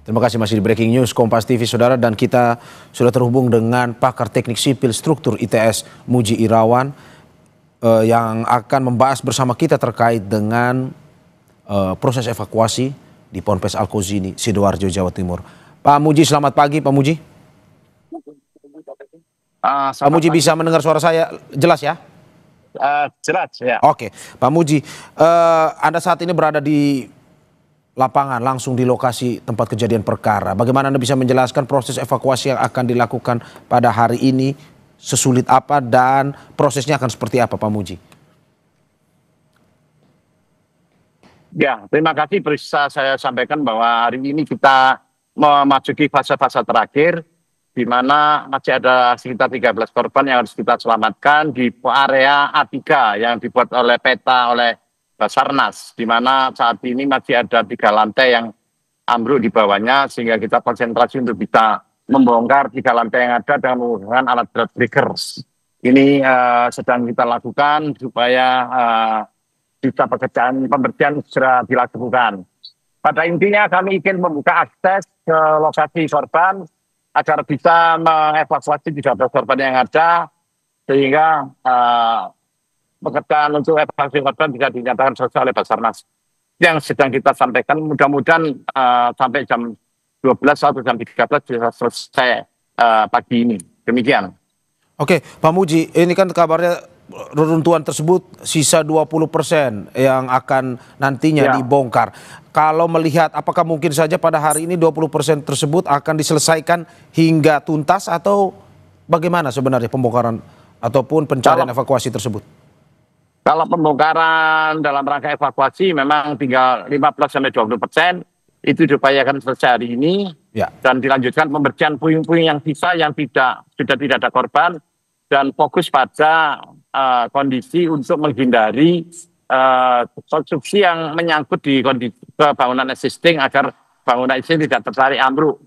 Terima kasih masih di Breaking News Kompas TV, saudara, dan kita sudah terhubung dengan pakar teknik sipil struktur ITS Muji Irawan yang akan membahas bersama kita terkait dengan proses evakuasi di Ponpes Al-Kozini, Sidoarjo, Jawa Timur. Pak Muji, selamat pagi Pak Muji. Pak Muji bisa mendengar suara saya jelas ya? Jelas ya. Oke, Pak Muji, Anda saat ini berada di lapangan langsung di lokasi tempat kejadian perkara. Bagaimana Anda bisa menjelaskan proses evakuasi yang akan dilakukan pada hari ini, sesulit apa dan prosesnya akan seperti apa, Pak Muji? Ya, terima kasih. Bisa saya sampaikan bahwa hari ini kita memasuki fase-fase terakhir di mana masih ada sekitar 13 korban yang harus kita selamatkan di area A3 yang dibuat oleh peta oleh Basarnas, di mana saat ini masih ada 3 lantai yang ambruk di bawahnya, sehingga kita konsentrasi untuk bisa membongkar 3 lantai yang ada dengan menggunakan alat berat breakers. Ini sedang kita lakukan supaya bisa pekerjaan pembersihan segera dilakukan. Pada intinya kami ingin membuka akses ke lokasi korban agar bisa mengevakuasi 13 korban yang ada, sehingga pekerjaan untuk evakuasi korban bisa dinyatakan selesai oleh Basarnas. Yang sedang kita sampaikan, mudah-mudahan sampai jam 12 atau jam 13 bisa selesai pagi ini. Demikian. Oke, Pak Muji, ini kan kabarnya reruntuhan tersebut sisa 20% yang akan nantinya dibongkar. Kalau melihat, apakah mungkin saja pada hari ini 20% tersebut akan diselesaikan hingga tuntas, atau bagaimana sebenarnya pembongkaran ataupun pencarian evakuasi tersebut? Kalau pembongkaran dalam rangka evakuasi memang tinggal 15-20%, itu diupayakan selesai hari ini, dan dilanjutkan pembersihan puing-puing yang sisa yang sudah tidak ada korban, dan fokus pada kondisi untuk menghindari konstruksi yang menyangkut di kondisi bangunan existing agar bangunan existing tidak tertarik ambruk.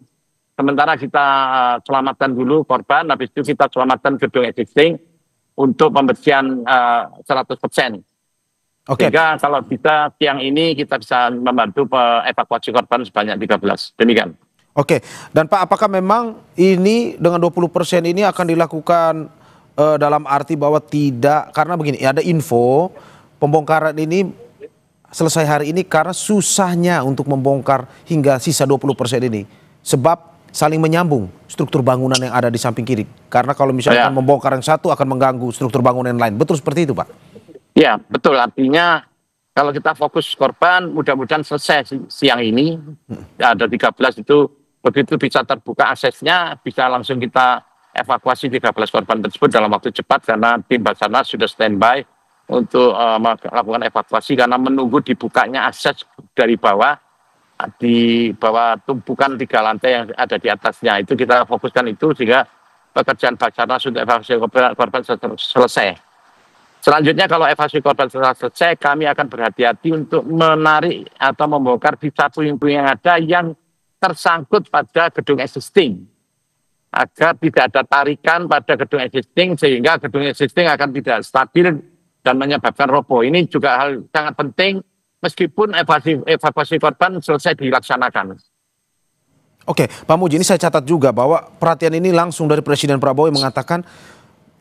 Sementara kita selamatkan dulu korban, habis itu kita selamatkan gedung existing untuk pembersihan 100%. Sehingga kalau bisa siang ini kita bisa membantu evakuasi korban sebanyak 13. Demikian. Oke, dan Pak, apakah memang ini dengan 20% ini akan dilakukan dalam arti bahwa tidak, karena begini, ada info pembongkaran ini selesai hari ini karena susahnya untuk membongkar hingga sisa 20% ini, sebab saling menyambung struktur bangunan yang ada di samping kiri. Karena kalau misalnya membongkar yang satu akan mengganggu struktur bangunan yang lain. Betul seperti itu, Pak? Ya, betul. Artinya kalau kita fokus korban, mudah-mudahan selesai siang ini. Ada 13 itu, begitu bisa terbuka aksesnya, bisa langsung kita evakuasi 13 korban tersebut dalam waktu cepat, karena tim Basarnas sudah standby untuk melakukan evakuasi karena menunggu dibukanya akses dari bawah. Di bawah tumpukan 3 lantai yang ada di atasnya, itu kita fokuskan itu sehingga pekerjaan Basarnas untuk evakuasi korban selesai. Selanjutnya kalau evakuasi korban selesai, kami akan berhati-hati untuk menarik atau membongkar sisa puing-puing yang ada yang tersangkut pada gedung existing, agar tidak ada tarikan pada gedung existing sehingga gedung existing akan tidak stabil dan menyebabkan roboh. Ini juga hal sangat penting. Meskipun evakuasi korban selesai dilaksanakan. Oke, Pak Muji, ini saya catat juga bahwa perhatian ini langsung dari Presiden Prabowo yang mengatakan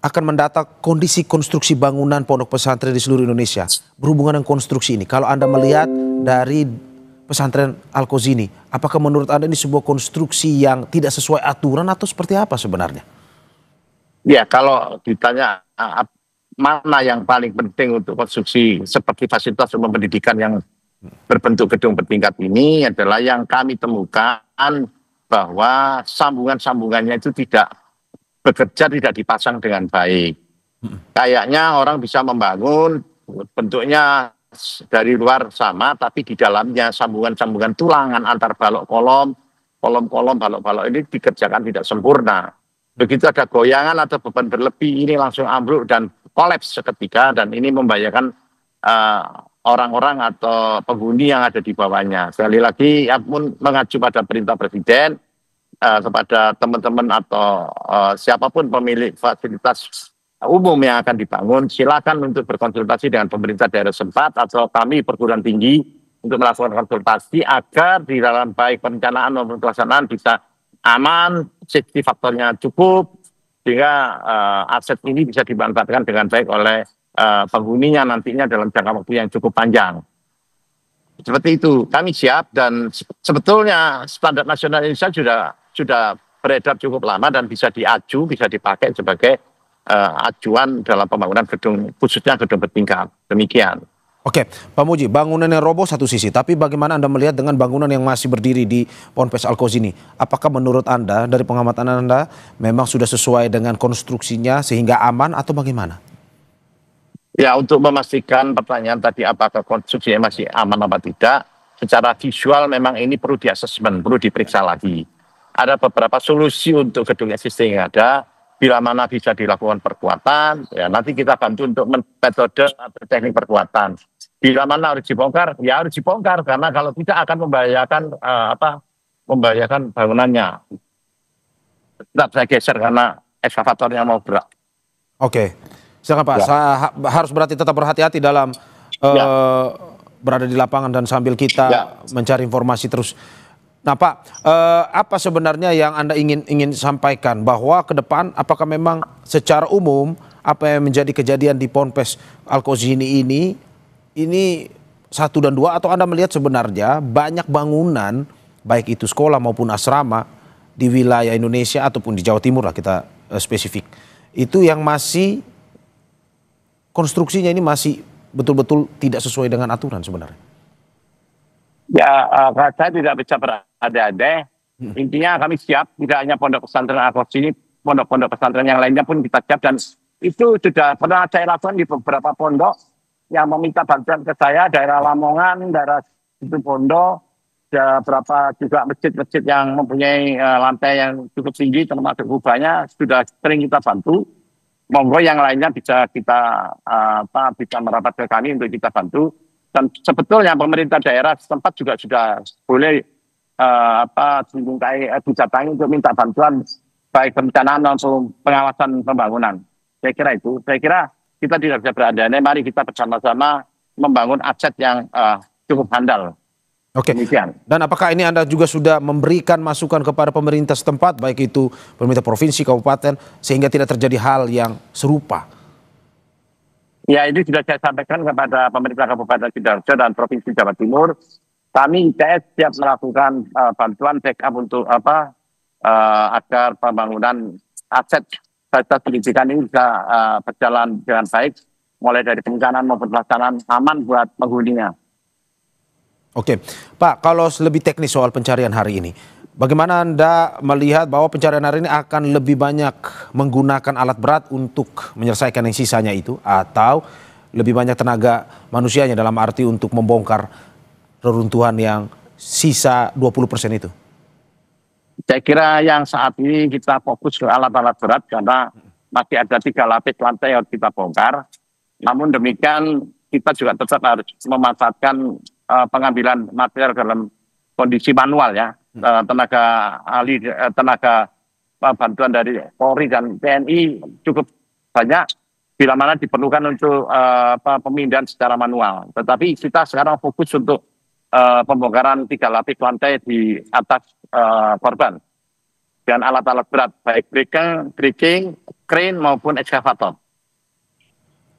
akan mendata kondisi konstruksi bangunan pondok pesantren di seluruh Indonesia. Berhubungan dengan konstruksi ini, kalau Anda melihat dari pesantren Al-Kozini, apakah menurut Anda ini sebuah konstruksi yang tidak sesuai aturan atau seperti apa sebenarnya? Ya, kalau ditanya mana yang paling penting untuk konstruksi seperti fasilitas umum pendidikan yang berbentuk gedung bertingkat ini, adalah yang kami temukan bahwa sambungan-sambungannya itu tidak bekerja, tidak dipasang dengan baik. Kayaknya orang bisa membangun bentuknya dari luar sama, tapi di dalamnya sambungan-sambungan tulangan antar balok kolom, balok-balok ini dikerjakan tidak sempurna. Begitu ada goyangan atau beban berlebih, ini langsung ambruk dan kolaps seketika, dan ini membahayakan orang-orang atau penghuni yang ada di bawahnya. Sekali lagi, pun mengacu pada perintah Presiden kepada teman-teman atau siapapun pemilik fasilitas umum yang akan dibangun, silakan untuk berkonsultasi dengan pemerintah daerah setempat atau kami perguruan tinggi untuk melakukan konsultasi agar di dalam baik perencanaan maupun pelaksanaan bisa aman, safety faktornya cukup, sehingga aset ini bisa dimanfaatkan dengan baik oleh penghuninya nantinya dalam jangka waktu yang cukup panjang. Seperti itu, kami siap dan sebetulnya standar nasional Indonesia sudah beredar cukup lama dan bisa diaju, bisa dipakai sebagai acuan dalam pembangunan gedung, khususnya gedung bertingkat. Demikian. Oke, Pak Muji, bangunan yang roboh satu sisi, tapi bagaimana Anda melihat dengan bangunan yang masih berdiri di Ponpes Al-Kozi ini? Apakah menurut Anda, dari pengamatan Anda, memang sudah sesuai dengan konstruksinya sehingga aman atau bagaimana? Ya, untuk memastikan pertanyaan tadi apakah konstruksinya masih aman apa tidak, secara visual memang ini perlu di-assessment, perlu diperiksa lagi. Ada beberapa solusi untuk gedung existing yang ada, bila mana bisa dilakukan perkuatan, ya nanti kita bantu untuk metode atau teknik perkuatan. Bila mana harus dibongkar, ya harus dibongkar, karena kalau tidak akan membahayakan bangunannya. Tetap saya geser karena ekskavatornya mau berat. Oke, silakan Pak. Ya. Saya harus berarti tetap berhati-hati dalam berada di lapangan dan sambil kita mencari informasi terus. Nah Pak, apa sebenarnya yang Anda ingin sampaikan bahwa ke depan apakah memang secara umum apa yang menjadi kejadian di Ponpes Al-Kozi ini 1 dan 2 atau Anda melihat sebenarnya banyak bangunan baik itu sekolah maupun asrama di wilayah Indonesia ataupun di Jawa Timur lah kita spesifik itu yang masih konstruksinya ini masih betul-betul tidak sesuai dengan aturan sebenarnya? Ya, saya tidak bisa berandai-andai. Intinya kami siap, tidak hanya pondok pesantren Al-Kozi ini, pondok-pondok pesantren yang lainnya pun kita siap, dan itu sudah pernah saya lakukan di beberapa pondok yang meminta bantuan ke saya, daerah Lamongan, daerah Situbondo, ada berapa juga masjid-masjid yang mempunyai lantai yang cukup tinggi, termasuk kubahnya, sudah sering kita bantu. Monggo yang lainnya bisa kita bisa merapat ke kami untuk kita bantu. Dan sebetulnya pemerintah daerah setempat juga sudah boleh didatangi untuk minta bantuan baik perencanaan maupun pengawasan pembangunan. Saya kira itu. Saya kira kita tidak bisa berandai-andai. Mari kita bersama-sama membangun aset yang cukup handal. Oke. Demikian. Dan apakah ini Anda juga sudah memberikan masukan kepada pemerintah setempat, baik itu pemerintah provinsi, kabupaten, sehingga tidak terjadi hal yang serupa? Ya, ini sudah saya sampaikan kepada pemerintah Kabupaten Sidoarjo dan Provinsi Jawa Timur. Kami ITS siap melakukan bantuan backup untuk agar pembangunan aset fasilitas pendidikan ini bisa berjalan dengan baik, mulai dari perencanaan maupun pelaksanaan aman buat penghuninya. Oke, Pak, kalau lebih teknis soal pencarian hari ini, bagaimana Anda melihat bahwa pencarian hari ini akan lebih banyak menggunakan alat berat untuk menyelesaikan yang sisanya itu, atau lebih banyak tenaga manusianya dalam arti untuk membongkar reruntuhan yang sisa 20% itu? Saya kira yang saat ini kita fokus ke alat-alat berat karena masih ada 3 lapis lantai yang kita bongkar. Namun demikian kita juga tetap harus memanfaatkan pengambilan material dalam kondisi manual ya. Tenaga ahli, tenaga bantuan dari Polri dan TNI cukup banyak bila mana diperlukan untuk pemindahan secara manual. Tetapi kita sekarang fokus untuk pembongkaran 3 lapis lantai di atas korban dengan alat-alat berat baik breaking, crane maupun ekskavator.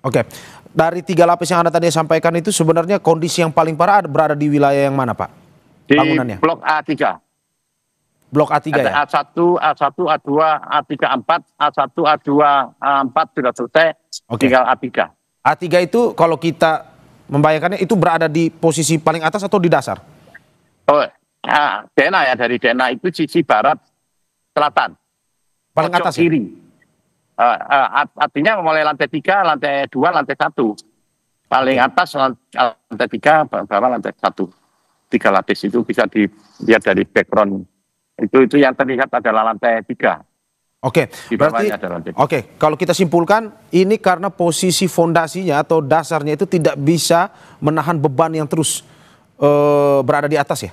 Oke, dari 3 lapis yang Anda tadi sampaikan itu sebenarnya kondisi yang paling parah berada di wilayah yang mana, Pak? Di bangunannya? Blok A3. Blok A3 ada ya? A1, A1, A2, A3, A4, A1, A2, A4 sudah selesai, tinggal A3. A3 itu kalau kita membayangkannya itu berada di posisi paling atas atau di dasar? Oh, Dena ya, dari Dena itu sisi barat selatan. Paling atas kiri. Artinya mulai lantai 3, lantai 2, lantai 1. Paling atas lantai 3, bawah lantai 1. 3 lapis itu bisa dilihat dari background. Itu yang terlihat adalah lantai 3. Oke, berarti kalau kita simpulkan ini karena posisi fondasinya atau dasarnya itu tidak bisa menahan beban yang terus berada di atas ya?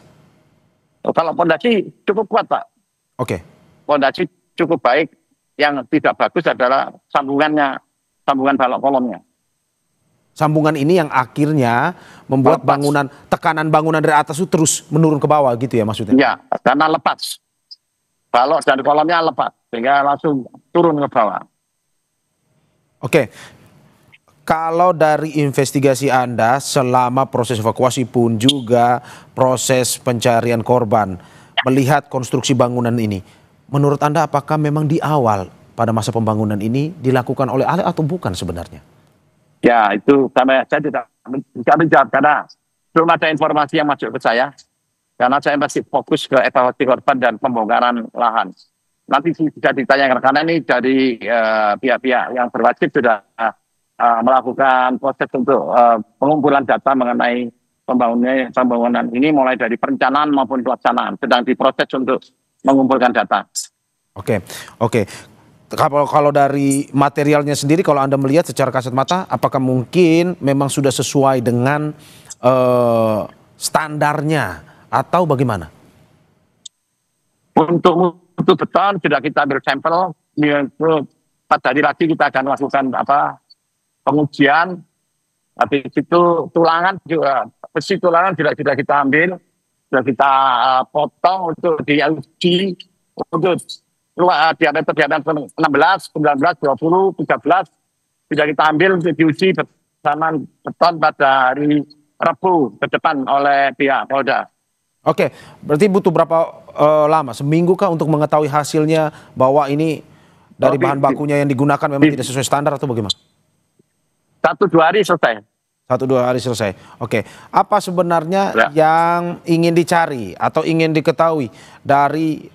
Kalau fondasi cukup kuat, Pak. Oke. Fondasi cukup baik. Yang tidak bagus adalah sambungan balok kolomnya. Sambungan ini yang akhirnya membuat tekanan bangunan dari atas itu terus menurun ke bawah gitu ya maksudnya? Ya, karena lepas. Balok dan kolomnya lepas, sehingga langsung turun ke bawah. Oke, kalau dari investigasi Anda selama proses evakuasi pun juga proses pencarian korban, melihat konstruksi bangunan ini, menurut Anda apakah memang di awal pada masa pembangunan ini dilakukan oleh ahli atau bukan sebenarnya? Ya, itu saya tidak bisa menjawab karena belum ada informasi yang masuk ke saya. Karena saya masih fokus ke evakuasi korban dan pembongkaran lahan. Nanti bisa ditanyakan karena ini dari pihak-pihak yang berwajib sudah melakukan proses untuk pengumpulan data mengenai pembangunan ini mulai dari perencanaan maupun pelaksanaan. Sedang diproses untuk mengumpulkan data. Oke. Kalau dari materialnya sendiri, kalau Anda melihat secara kasat mata, apakah mungkin memang sudah sesuai dengan standarnya atau bagaimana? Untuk beton sudah kita ambil sampel. Untuk 4 hari lagi kita akan lakukan pengujian. Habis itu tulangan juga, besi tulangan sudah kita ambil, sudah kita potong untuk diuji untuk diameter 16, 19, 20, 13 sudah kita ambil untuk diuji bersama beton pada hari Rabu ke depan oleh pihak Polda. Oke, berarti butuh berapa lama? Seminggu kah untuk mengetahui hasilnya bahwa ini dari bahan bakunya yang digunakan memang tidak sesuai standar atau bagaimana? 1-2 hari selesai. 1-2 hari selesai. Oke, apa sebenarnya yang ingin dicari atau ingin diketahui dari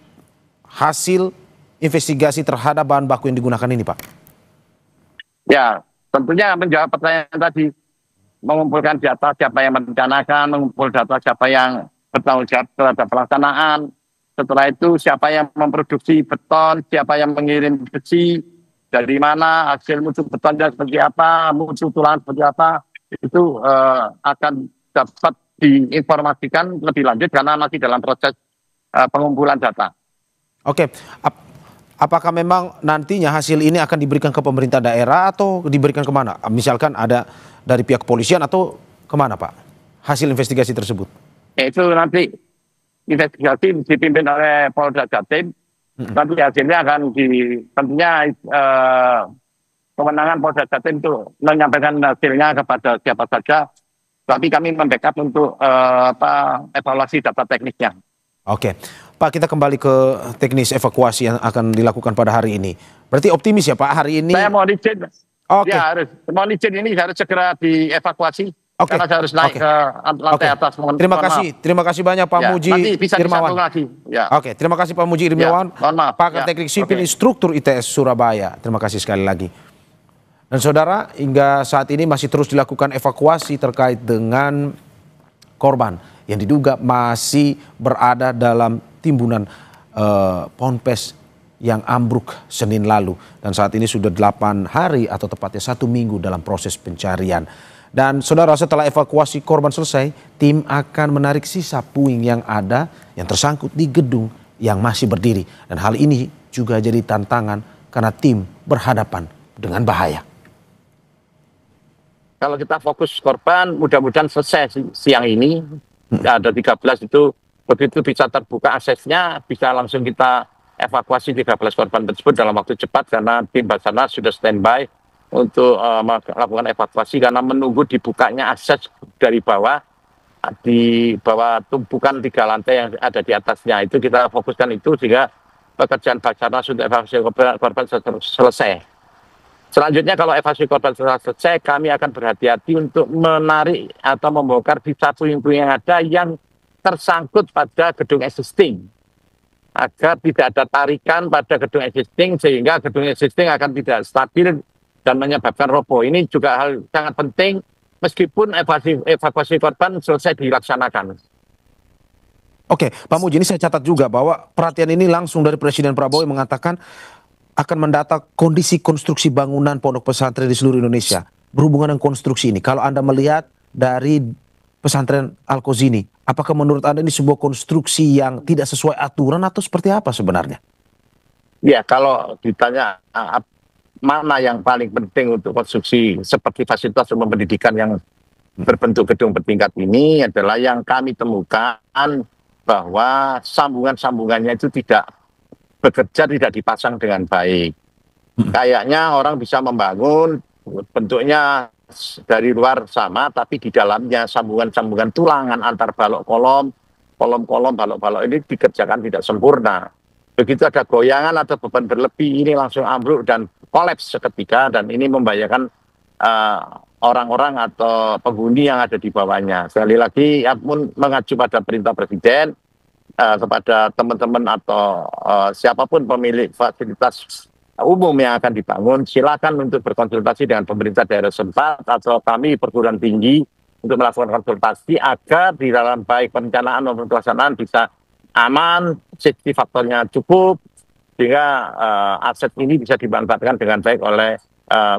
hasil investigasi terhadap bahan baku yang digunakan ini, Pak? Ya, tentunya menjawab pertanyaan tadi, mengumpulkan data siapa yang merencanakan, mengumpul data siapa yang bertanggung jawab terhadap pelaksanaan. Setelah itu siapa yang memproduksi beton, siapa yang mengirim besi, dari mana, hasil mutu betonnya seperti apa, mutu tulang seperti apa, itu akan dapat diinformasikan lebih lanjut karena masih dalam proses pengumpulan data. Oke, apakah memang nantinya hasil ini akan diberikan ke pemerintah daerah atau diberikan kemana? Misalkan ada dari pihak kepolisian atau kemana, Pak? Hasil investigasi tersebut? Itu nanti investigasi dipimpin oleh Polda Jatim. Nanti hasilnya akan tentunya kewenangan Polda Jatim itu menyampaikan hasilnya kepada siapa saja. Tapi kami membackup untuk evaluasi data teknisnya. Oke. Pak, kita kembali ke teknis evakuasi yang akan dilakukan pada hari ini. Berarti optimis ya Pak, hari ini? Saya mohon izin. Ya, mohon izin ini harus segera dievakuasi. Karena saya harus naik ke lantai atas. Terima kasih banyak Pak Muji Irmawan. Oke, terima kasih Pak Muji Irmawan, pakar teknik sipil instruktur ITS Surabaya. Terima kasih sekali lagi. Dan saudara, hingga saat ini masih terus dilakukan evakuasi terkait dengan korban yang diduga masih berada dalam timbunan ponpes yang ambruk Senin lalu. Dan saat ini sudah 8 hari atau tepatnya 1 minggu dalam proses pencarian. Dan saudara, setelah evakuasi korban selesai, tim akan menarik sisa puing yang ada yang tersangkut di gedung yang masih berdiri. Dan hal ini juga jadi tantangan karena tim berhadapan dengan bahaya. Kalau kita fokus korban, mudah-mudahan selesai siang ini. Ada 13 itu, begitu bisa terbuka aksesnya, bisa langsung kita evakuasi 13 korban tersebut dalam waktu cepat karena tim Basarnas sudah standby untuk melakukan evakuasi karena menunggu dibukanya akses dari bawah, di bawah tumpukan 3 lantai yang ada di atasnya. Itu kita fokuskan itu sehingga pekerjaan Basarnas untuk evakuasi korban selesai. Selanjutnya kalau evakuasi korban selesai, kami akan berhati-hati untuk menarik atau membongkar sisa puing-puing yang ada yang tersangkut pada gedung existing. Agar tidak ada tarikan pada gedung existing sehingga gedung existing akan tidak stabil dan menyebabkan roboh. Ini juga hal sangat penting meskipun evakuasi korban selesai dilaksanakan. Oke, Pak Muji, ini saya catat juga bahwa perhatian ini langsung dari Presiden Prabowo yang mengatakan akan mendata kondisi konstruksi bangunan pondok pesantren di seluruh Indonesia. Berhubungan dengan konstruksi ini, kalau Anda melihat dari pesantren Al-Qazini, apakah menurut Anda ini sebuah konstruksi yang tidak sesuai aturan atau seperti apa sebenarnya? Ya, kalau ditanya mana yang paling penting untuk konstruksi seperti fasilitas umum pendidikan yang berbentuk gedung bertingkat ini adalah yang kami temukan bahwa sambungan-sambungannya itu tidak bekerja, tidak dipasang dengan baik. Kayaknya orang bisa membangun bentuknya dari luar sama, tapi di dalamnya sambungan-sambungan tulangan antar balok kolom, kolom-kolom, balok-balok ini dikerjakan tidak sempurna. Begitu ada goyangan atau beban berlebih, ini langsung ambruk dan kolaps seketika, dan ini membahayakan orang-orang atau penghuni yang ada di bawahnya. Sekali lagi, ya pun mengacu pada perintah Presiden, kepada teman-teman atau siapapun pemilik fasilitas umum yang akan dibangun, silakan untuk berkonsultasi dengan pemerintah daerah setempat atau kami perguruan tinggi untuk melakukan konsultasi agar di dalam baik perencanaan maupun pelaksanaan bisa aman, safety faktornya cukup, sehingga aset ini bisa dimanfaatkan dengan baik oleh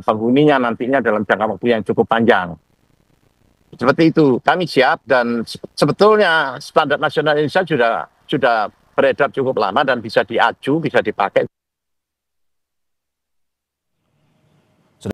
penghuninya nantinya dalam jangka waktu yang cukup panjang. Seperti itu, kami siap, dan sebetulnya standar nasional Indonesia sudah beredar cukup lama dan bisa diaju, bisa dipakai.